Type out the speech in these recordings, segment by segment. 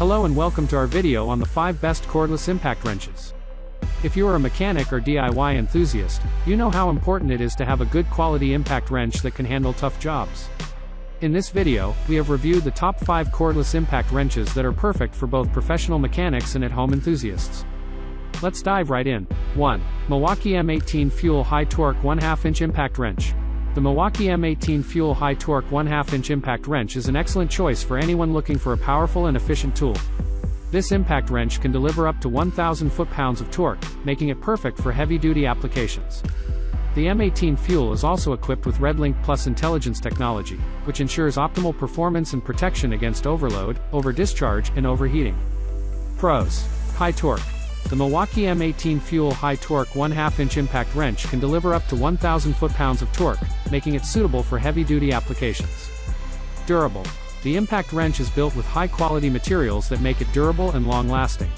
Hello and welcome to our video on the 5 best cordless impact wrenches. If you are a mechanic or DIY enthusiast, you know how important it is to have a good quality impact wrench that can handle tough jobs. In this video, we have reviewed the top 5 cordless impact wrenches that are perfect for both professional mechanics and at-home enthusiasts. Let's dive right in. 1. Milwaukee M18 Fuel High Torque 1/2 inch Impact Wrench. The Milwaukee M18 Fuel High Torque 1/2 inch Impact Wrench is an excellent choice for anyone looking for a powerful and efficient tool. This impact wrench can deliver up to 1,000 foot-pounds of torque, making it perfect for heavy-duty applications. The M18 Fuel is also equipped with Redlink Plus Intelligence technology, which ensures optimal performance and protection against overload, over-discharge, and overheating. Pros. High torque. The Milwaukee M18 Fuel High Torque 1/2 inch Impact Wrench can deliver up to 1,000 foot-pounds of torque, making it suitable for heavy-duty applications. Durable. The impact wrench is built with high-quality materials that make it durable and long-lasting.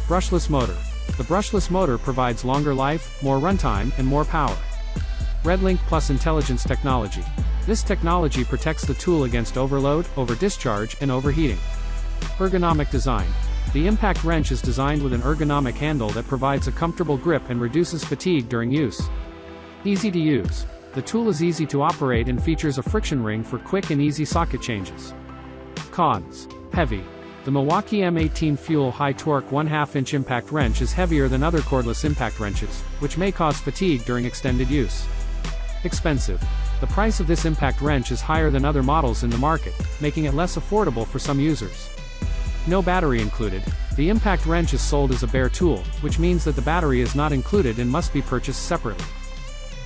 Brushless motor. The brushless motor provides longer life, more runtime, and more power. Redlink Plus Intelligence technology. This technology protects the tool against overload, over-discharge, and overheating. Ergonomic design. The impact wrench is designed with an ergonomic handle that provides a comfortable grip and reduces fatigue during use. Easy to use. The tool is easy to operate and features a friction ring for quick and easy socket changes. Cons. Heavy. The Milwaukee M18 Fuel High Torque 1/2 inch Impact Wrench is heavier than other cordless impact wrenches, which may cause fatigue during extended use. Expensive. The price of this impact wrench is higher than other models in the market, making it less affordable for some users. No battery included. The impact wrench is sold as a bare tool, which means that the battery is not included and must be purchased separately.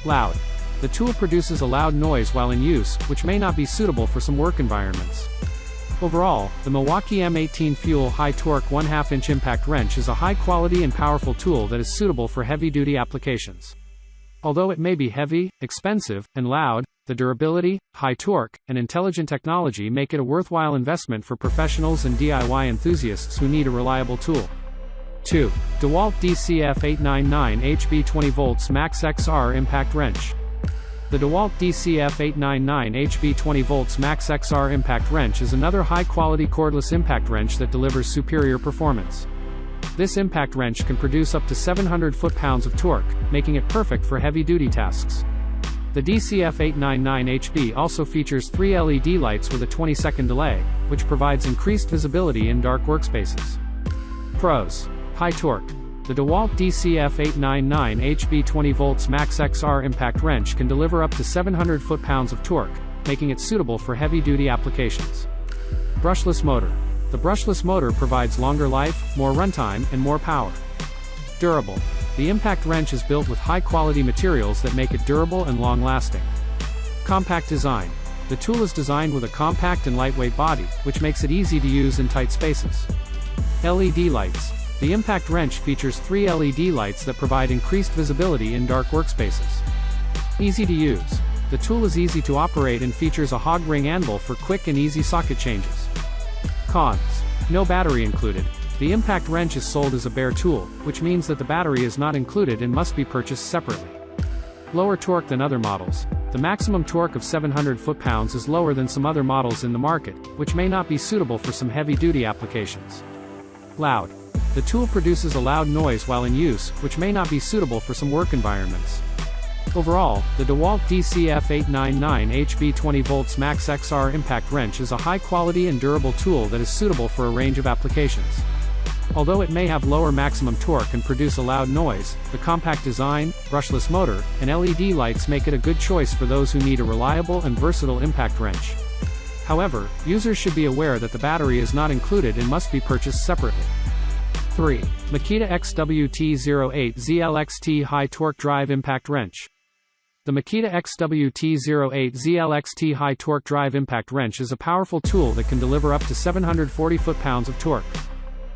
Loud. The tool produces a loud noise while in use, which may not be suitable for some work environments. Overall, the Milwaukee M18 Fuel High Torque 1/2 inch Impact Wrench is a high-quality and powerful tool that is suitable for heavy-duty applications. Although it may be heavy, expensive, and loud, the durability, high torque, and intelligent technology make it a worthwhile investment for professionals and DIY enthusiasts who need a reliable tool. 2. DeWalt DCF 899 HB 20V Max XR Impact Wrench. The DeWalt DCF 899 HB 20V Max XR Impact Wrench is another high-quality cordless impact wrench that delivers superior performance. This impact wrench can produce up to 700 foot-pounds of torque, making it perfect for heavy-duty tasks. The DCF 899 HB also features 3 LED lights with a 20-second delay, which provides increased visibility in dark workspaces. Pros. High torque. The DeWalt DCF 899 HB 20V Max XR Impact Wrench can deliver up to 700 foot-pounds of torque, making it suitable for heavy-duty applications. Brushless motor. The brushless motor provides longer life, more runtime, and more power. Durable. The impact wrench is built with high-quality materials that make it durable and long-lasting. Compact design. The tool is designed with a compact and lightweight body, which makes it easy to use in tight spaces. LED lights. The impact wrench features 3 LED lights that provide increased visibility in dark workspaces. Easy to use. The tool is easy to operate and features a hog ring anvil for quick and easy socket changes. Cons. No battery included. The impact wrench is sold as a bare tool, which means that the battery is not included and must be purchased separately. Lower torque than other models. The maximum torque of 700 foot-pounds is lower than some other models in the market, which may not be suitable for some heavy-duty applications. Loud. The tool produces a loud noise while in use, which may not be suitable for some work environments. Overall, the DeWalt DCF 899 HB 20V Max XR Impact Wrench is a high-quality and durable tool that is suitable for a range of applications. Although it may have lower maximum torque and produce a loud noise, the compact design, brushless motor, and LED lights make it a good choice for those who need a reliable and versatile impact wrench. However, users should be aware that the battery is not included and must be purchased separately. 3. Makita XWT-08 ZLXT High Torque Drive Impact Wrench. The Makita XWT-08 ZLXT High Torque Drive Impact Wrench is a powerful tool that can deliver up to 740 foot-pounds of torque.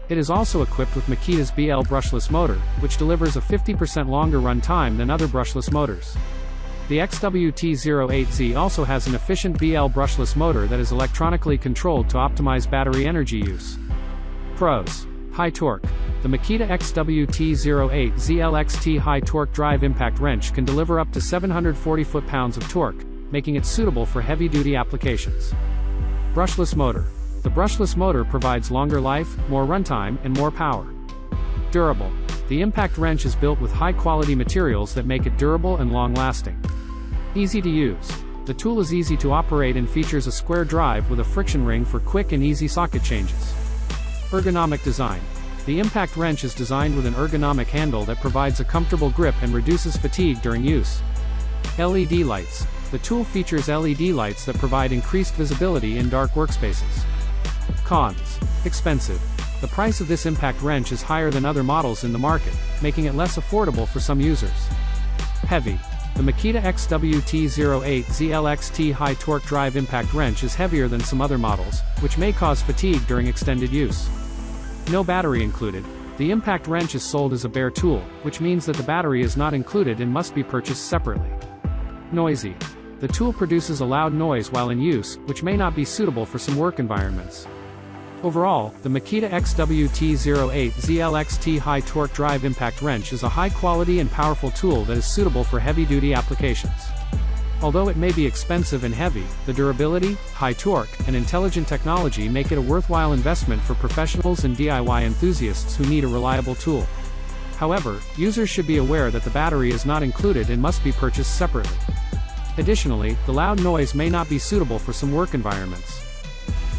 It is also equipped with Makita's BL brushless motor, which delivers a 50% longer run time than other brushless motors. The XWT-08Z also has an efficient BL brushless motor that is electronically controlled to optimize battery energy use. Pros. High torque. The Makita XWT-08 ZLXT High Torque Drive Impact Wrench can deliver up to 740 foot-pounds of torque, making it suitable for heavy-duty applications. Brushless motor. The brushless motor provides longer life, more runtime, and more power. Durable. The impact wrench is built with high-quality materials that make it durable and long-lasting. Easy to use. The tool is easy to operate and features a square drive with a friction ring for quick and easy socket changes. Ergonomic design. The impact wrench is designed with an ergonomic handle that provides a comfortable grip and reduces fatigue during use. LED lights. The tool features LED lights that provide increased visibility in dark workspaces. Cons. Expensive. The price of this impact wrench is higher than other models in the market, making it less affordable for some users. Heavy. The Makita XWT08 ZLXT high torque drive impact wrench is heavier than some other models, which may cause fatigue during extended use. No battery included. The impact wrench is sold as a bare tool, which means that the battery is not included and must be purchased separately. Noisy. The tool produces a loud noise while in use, which may not be suitable for some work environments. Overall, the Makita XWT08 ZLXT high torque drive impact wrench is a high-quality and powerful tool that is suitable for heavy-duty applications. Although it may be expensive and heavy, the durability, high torque, and intelligent technology make it a worthwhile investment for professionals and DIY enthusiasts who need a reliable tool. However, users should be aware that the battery is not included and must be purchased separately. Additionally, the loud noise may not be suitable for some work environments.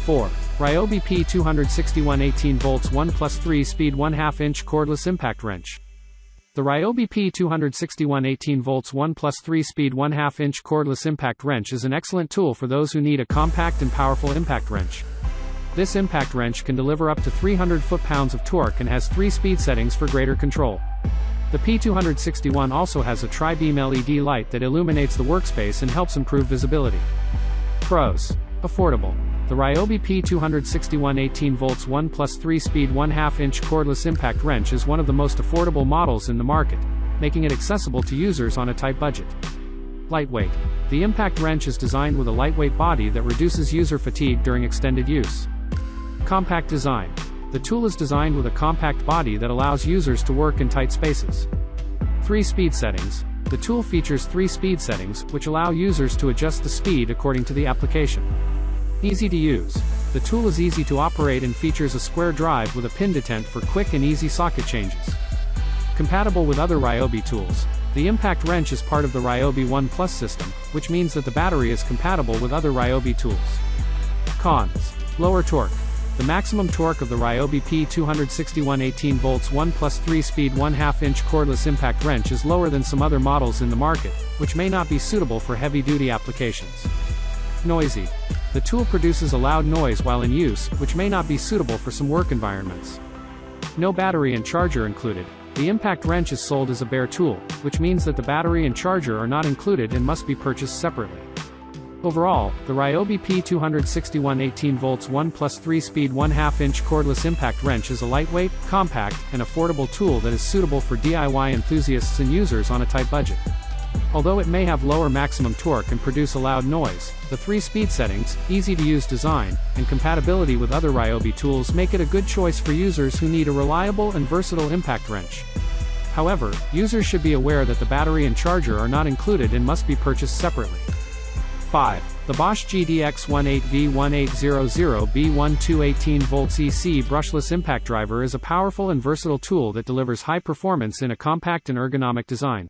4. Ryobi P261 18 volts 1 plus 3 speed 1/2 inch cordless impact wrench. The Ryobi P261 18 volts 1 plus 3 speed 1/2 inch cordless impact wrench is an excellent tool for those who need a compact and powerful impact wrench. This impact wrench can deliver up to 300 foot-pounds of torque and has 3 speed settings for greater control. The P261 also has a tri-beam LED light that illuminates the workspace and helps improve visibility. Pros. Affordable. The Ryobi P261 18 volts 1 plus 3 speed 1/2 inch cordless impact wrench is one of the most affordable models in the market, making it accessible to users on a tight budget. Lightweight. The impact wrench is designed with a lightweight body that reduces user fatigue during extended use. Compact design. The tool is designed with a compact body that allows users to work in tight spaces. 3 speed settings. The tool features 3 speed settings, which allow users to adjust the speed according to the application. Easy to use. The tool is easy to operate and features a square drive with a pin detent for quick and easy socket changes. Compatible with other Ryobi tools. The impact wrench is part of the Ryobi One Plus system, which means that the battery is compatible with other Ryobi tools. Cons. Lower torque. The maximum torque of the Ryobi P261 18 volts 1 plus 3 speed 1/2 inch cordless impact wrench is lower than some other models in the market, which may not be suitable for heavy-duty applications. Noisy. The tool produces a loud noise while in use, which may not be suitable for some work environments. No battery and charger included. The impact wrench is sold as a bare tool, which means that the battery and charger are not included and must be purchased separately. Overall, the Ryobi P261 18 volts 1 plus 3 speed 1/2 inch cordless impact wrench is a lightweight, compact, and affordable tool that is suitable for DIY enthusiasts and users on a tight budget. Although it may have lower maximum torque and produce a loud noise, the 3 speed settings, easy-to-use design, and compatibility with other Ryobi tools make it a good choice for users who need a reliable and versatile impact wrench. However, users should be aware that the battery and charger are not included and must be purchased separately. 5. The Bosch GDX18V1800B12 18 volts EC brushless impact driver is a powerful and versatile tool that delivers high performance in a compact and ergonomic design.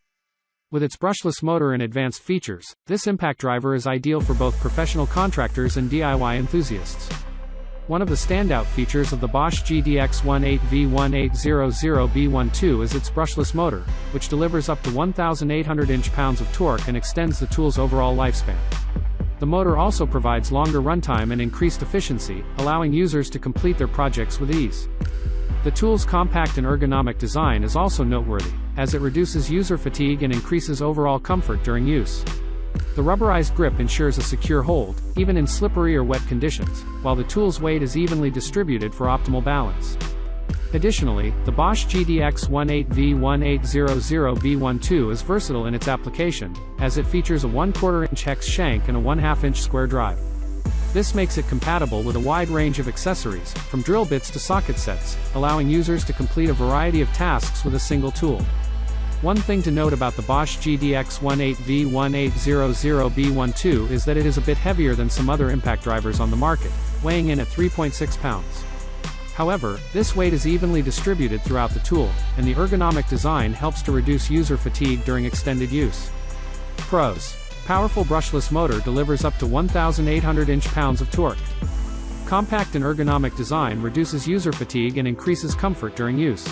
With its brushless motor and advanced features, this impact driver is ideal for both professional contractors and DIY enthusiasts. One of the standout features of the Bosch GDX18V1800B12 is its brushless motor, which delivers up to 1,800 inch-pounds of torque and extends the tool's overall lifespan. The motor also provides longer runtime and increased efficiency, allowing users to complete their projects with ease. The tool's compact and ergonomic design is also noteworthy, as it reduces user fatigue and increases overall comfort during use. The rubberized grip ensures a secure hold, even in slippery or wet conditions, while the tool's weight is evenly distributed for optimal balance. Additionally, the Bosch GDX18V1800B12 is versatile in its application, as it features a 1/4 inch hex shank and a 1/2 inch square drive. This makes it compatible with a wide range of accessories, from drill bits to socket sets, allowing users to complete a variety of tasks with a single tool. One thing to note about the Bosch GDX18V1800B12 is that it is a bit heavier than some other impact drivers on the market, weighing in at 3.6 pounds. However, this weight is evenly distributed throughout the tool, and the ergonomic design helps to reduce user fatigue during extended use. Pros. Powerful brushless motor delivers up to 1,800 inch-pounds of torque. Compact and ergonomic design reduces user fatigue and increases comfort during use.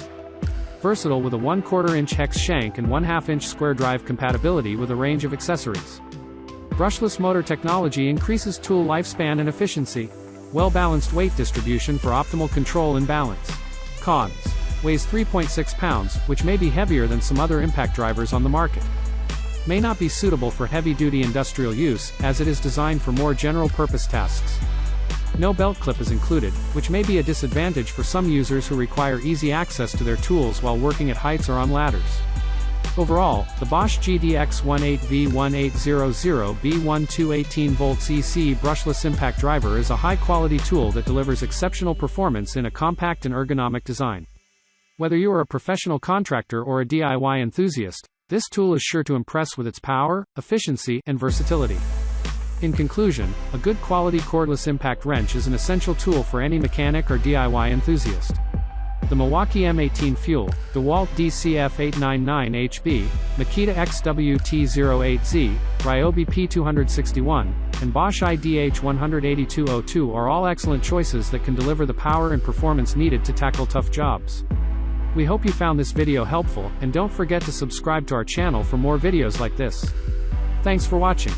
Versatile with a 1/4 inch hex shank and 1/2 inch square drive compatibility with a range of accessories. Brushless motor technology increases tool lifespan and efficiency. Well-balanced weight distribution for optimal control and balance. Cons. Weighs 3.6 pounds, which may be heavier than some other impact drivers on the market. May not be suitable for heavy-duty industrial use, as it is designed for more general-purpose tasks. No belt clip is included, which may be a disadvantage for some users who require easy access to their tools while working at heights or on ladders. Overall, the Bosch GDX18V1800B12 18V EC brushless impact driver is a high-quality tool that delivers exceptional performance in a compact and ergonomic design. Whether you are a professional contractor or a DIY enthusiast, this tool is sure to impress with its power, efficiency, and versatility. In conclusion, a good quality cordless impact wrench is an essential tool for any mechanic or DIY enthusiast. The Milwaukee M18 Fuel, DeWalt DCF899HB, Makita XWT08Z, Ryobi P261, and Bosch IDH18202 are all excellent choices that can deliver the power and performance needed to tackle tough jobs. We hope you found this video helpful, and don't forget to subscribe to our channel for more videos like this. Thanks for watching.